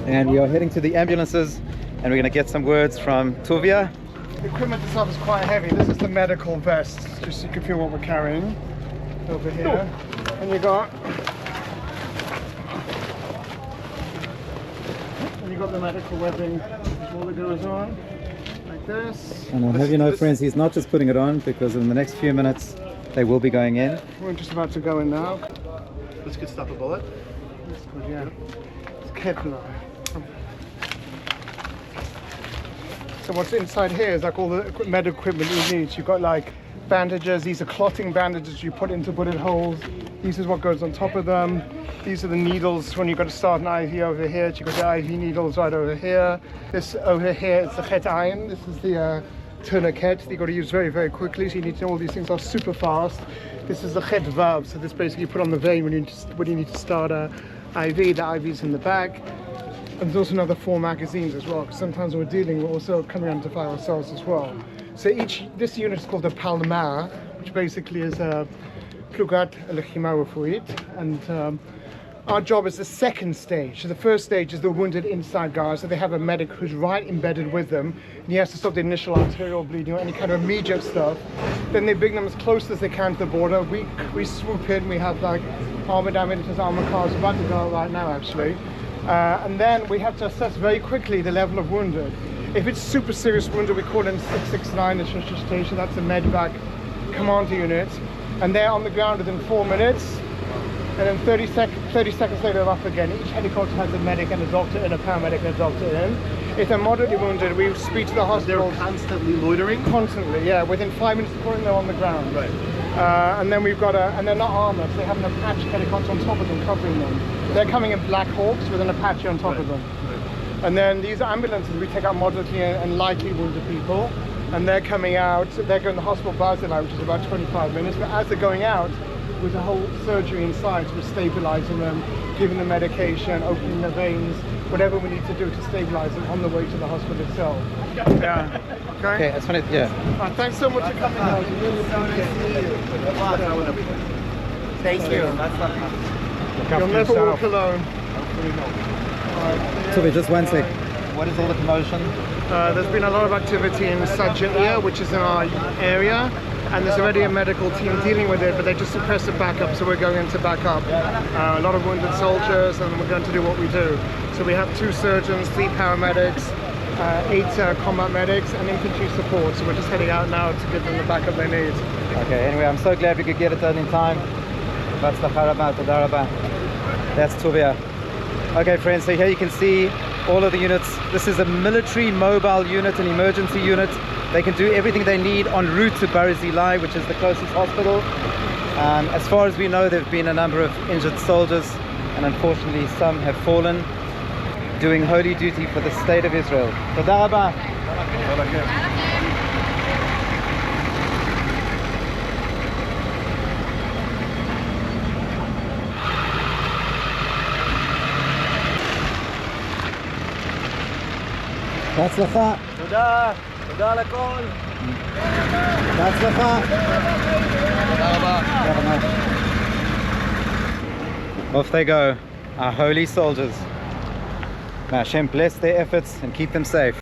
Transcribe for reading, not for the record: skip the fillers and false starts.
And we are heading to the ambulances, and we're going to get some words from Tuvia. The equipment itself is quite heavy. This is the medical vest, just so you can feel what we're carrying over here. And you got the medical webbing all that goes on, like this. And I'll have you know, friends, he's not just putting it on, because in the next few minutes they will be going in. We're just about to go in now. This could stop a bullet. This could, yeah. It's Kevlar. So what's inside here is like all the medical equipment you need. You've got like bandages. These are clotting bandages you put into bullet holes. This is what goes on top of them. These are the needles when you've got to start an IV over here. You've got the IV needles right over here. This over here is the het iron. This is the tourniquet that you've got to use very, very quickly. So you need to know all these things are super fast. This is the het valve. So this basically you put on the vein when you need to start a IV. The IV's in the back. And there's also another 4 magazines as well, because sometimes we're also coming under fire ourselves as well. So this unit is called the PALMAR, which basically is a Plugat Lechima Refuit, and our job is the second stage. So the first stage is the wounded inside Gaza. They have a medic who's right embedded with them, and he has to stop the initial arterial bleeding or any kind of immediate stuff. Then they bring them as close as they can to the border. We swoop in. We have like armored ambulances, armored cars about to go out right now actually. And then we have to assess very quickly the level of wounded. If it's super serious wounded, we call in 669, the station. That's a medvac command unit, and they're on the ground within 4 minutes. And then 30 seconds later, they're up again. Each helicopter has a medic and a doctor and a paramedic and a doctor in. If they're moderately wounded, we speed to the hospital. They're constantly loitering? Constantly, yeah. Within 5 minutes of calling, they're on the ground. Right. And then we've got and they're not armored, so they have an Apache helicopter on top of them, covering them. They're coming in Black Hawks with an Apache on top of them. Right. And then these ambulances, we take out moderately and lightly wounded people. And they're coming out, they're going to the hospital Barzilai, which is about 25 minutes. But as they're going out, with a whole surgery inside, so we're stabilizing them, giving them medication, opening their veins, whatever we need to do to stabilize them on the way to the hospital itself. Yeah. Okay. That's funny. Yeah. Thanks so much for coming out. Really appreciate it. Thank you. You'll never walk alone. So just one sec. What is all the commotion? There's been a lot of activity in Sajaiya, which is in our area. And there's already a medical team dealing with it, but they just suppressed the backup, so we're going into backup. A lot of wounded soldiers, and we're going to do what we do. So we have 2 surgeons, 3 paramedics, 8 combat medics, and infantry support. So we're just heading out now to give them the backup they need. Okay, anyway, I'm so glad we could get it done in time. That's Tuvia. Okay, friends, so here you can see all of the units. This is a military mobile unit, an emergency unit. They can do everything they need en route to Barzilai, which is the closest hospital. As far as we know, there have been a number of injured soldiers, and unfortunately some have fallen, doing holy duty for the state of Israel. Toda rabah. בהצלחה. תודה. תודה על הכל. בהצלחה. תודה רבה. Off they go, our holy soldiers. May Hashem bless their efforts and keep them safe.